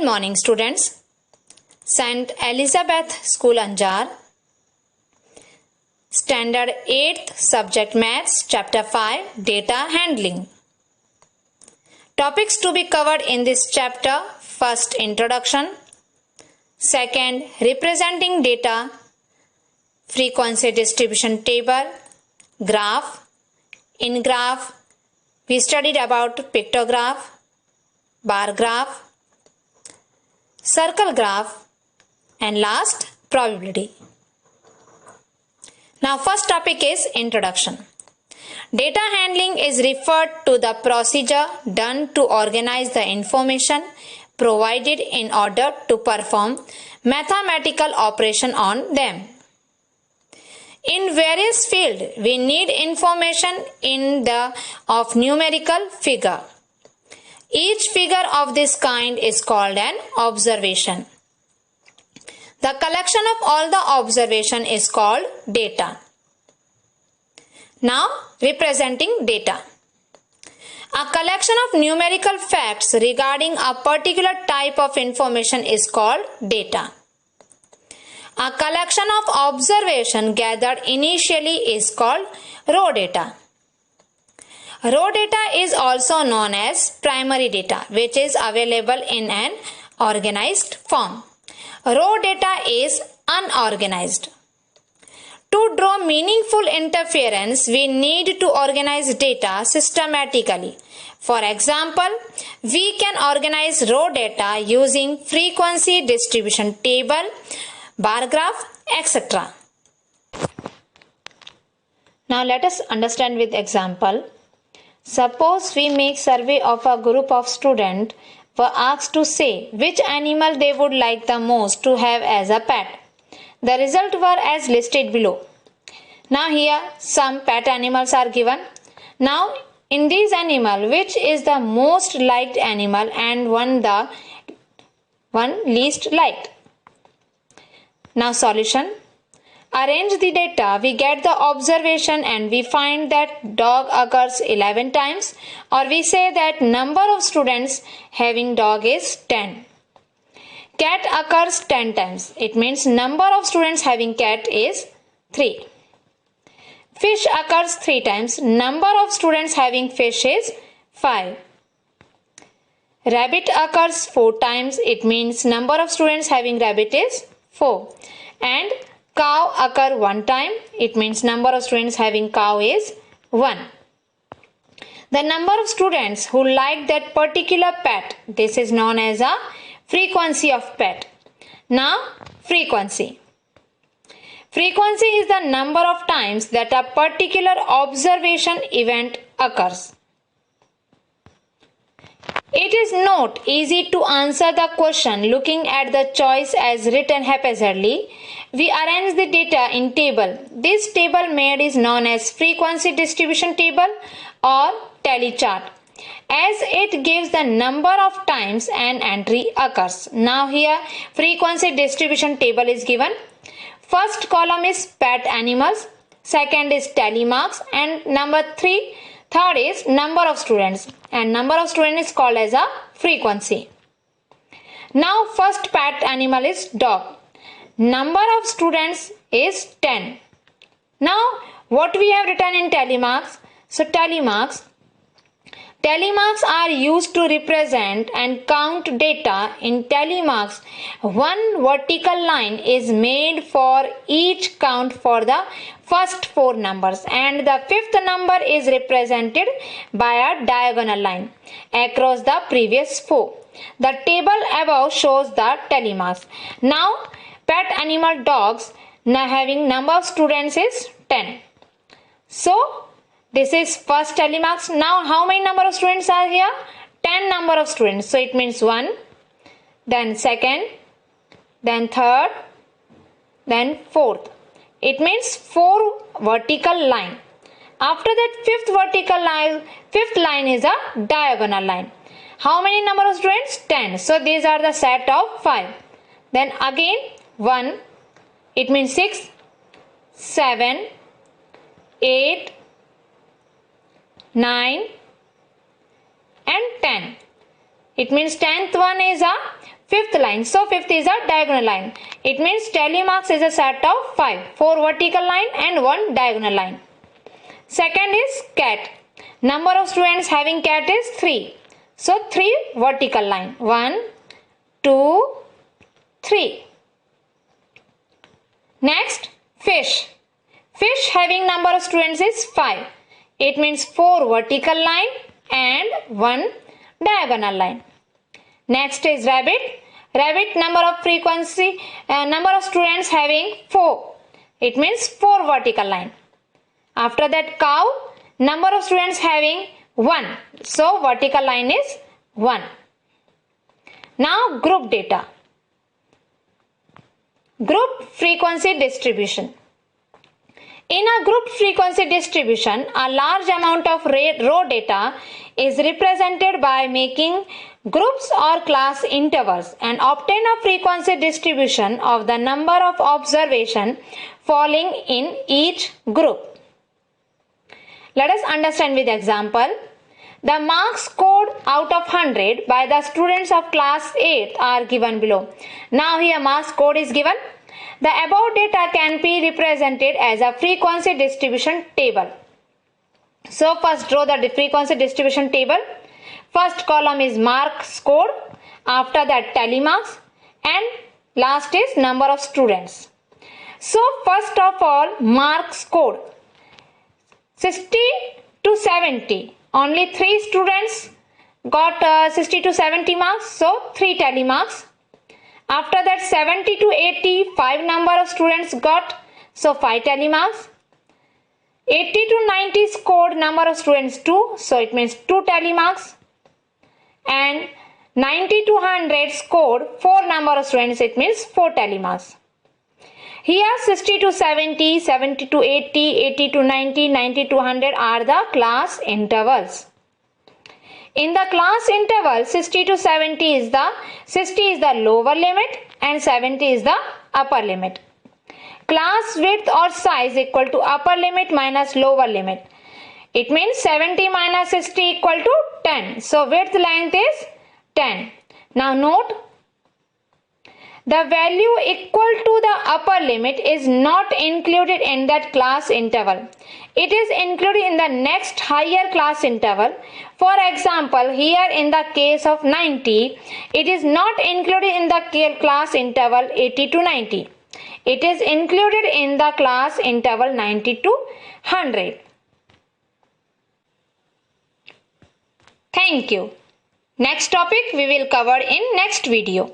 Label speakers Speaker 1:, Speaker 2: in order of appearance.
Speaker 1: Good morning, students. St. Elizabeth School Anjar, Standard 8th, Subject Maths, Chapter 5, Data Handling. Topics to be covered in this chapter: first, introduction; second, representing data, frequency distribution table, graph. In graph, we studied about pictograph, bar graph, circle graph, and last, probability. Now, first topic is introduction. Data handling is referred to the procedure done to organize the information provided in order to perform mathematical operation on them. In various fields, we need information in the of numerical figure. Each figure of this kind is called an observation. The collection of all the observation is called data. Now, representing data. A collection of numerical facts regarding a particular type of information is called data. A collection of observation gathered initially is called raw data. Raw data is also known as primary data, which is available in an organized form. Raw data is unorganized. To draw meaningful inference, we need to organize data systematically. For example, we can organize raw data using frequency distribution table, bar graph, etc. Now let us understand with example. Suppose we make survey of a group of students were asked to say which animal they would like the most to have as a pet. The results were as listed below. Now here some pet animals are given. Now in these animals, which is the most liked animal and one least liked? Now solution. Arrange the data, we get the observation and we find that dog occurs 11 times, or we say that number of students having dog is 10. Cat occurs 10 times. It means number of students having cat is 3. Fish occurs 3 times. Number of students having fish is 5. Rabbit occurs 4 times. It means number of students having rabbit is 4. And cow occur 1 time. It means number of students having cow is 1. The number of students who like that particular pet, this is known as a frequency of pet. Now, frequency. Frequency is the number of times that a particular observation event occurs. It is not easy to answer the question looking at the choice as written haphazardly. We arrange the data in table. This table made is known as frequency distribution table or tally chart, as it gives the number of times an entry occurs. Now here frequency distribution table is given. First column is pet animals, second is tally marks, and third is number of students, and number of students is called as a frequency. Now first pet animal is dog. Number of students is 10. Now what we have written in tally marks? So tally marks are used to represent and count data. In tally marks, one vertical line is made for each count for the first 4 numbers, and the 5th number is represented by a diagonal line across the previous 4. The table above shows the tally marks. Now pet animal dogs now having number of students is 10. So this is first tally marks. Now how many number of students are here? 10 number of students. So it means 1, then second, then third, then fourth. It means 4 vertical line. After that fifth line is a diagonal line. How many number of students? 10. So these are the set of 5. Then again 1, it means 6, 7, 8, 9 and 10. It means 10th one is a fifth line. So fifth is a diagonal line. It means tally marks is a set of 5. 4 vertical line and 1 diagonal line. Second is cat. Number of students having cat is 3. So 3 vertical line. 1, 2, 3. Next, fish. Fish having number of students is 5. It means 4 vertical line and 1 diagonal line. Next is rabbit. Rabbit number of students having 4. It means 4 vertical line. After that, cow, number of students having 1. So vertical line is 1. Now group data. Group frequency distribution. In a group frequency distribution, a large amount of row data is represented by making groups or class intervals and obtain a frequency distribution of the number of observations falling in each group. Let us understand with example. The marks scored out of 100 by the students of class 8 are given below. Now here marks scored is given. The above data can be represented as a frequency distribution table. So first draw the frequency distribution table. First column is mark scored, after that tally marks, and last is number of students. So first of all, mark scored 60 to 70. Only 3 students got 60 to 70 marks, so 3 tally marks. After that 70 to 80, 5 number of students got, so 5 tally marks. 80 to 90 scored number of students 2, so it means 2 tally marks. And 90 to 100 scored 4 number of students, it means 4 tally marks. Here 60 to 70, 70 to 80, 80 to 90, 90 to 100 are the class intervals. In the class interval, 60 to 70 is the lower limit and 70 is the upper limit. Class width or size equal to upper limit minus lower limit. It means 70 minus 60 equal to 10. So width length is 10. Now note, the value equal to the upper limit is not included in that class interval. It is included in the next higher class interval. For example, here in the case of 90, it is not included in the class interval 80 to 90. It is included in the class interval 90 to 100. Thank you. Next topic we will cover in next video.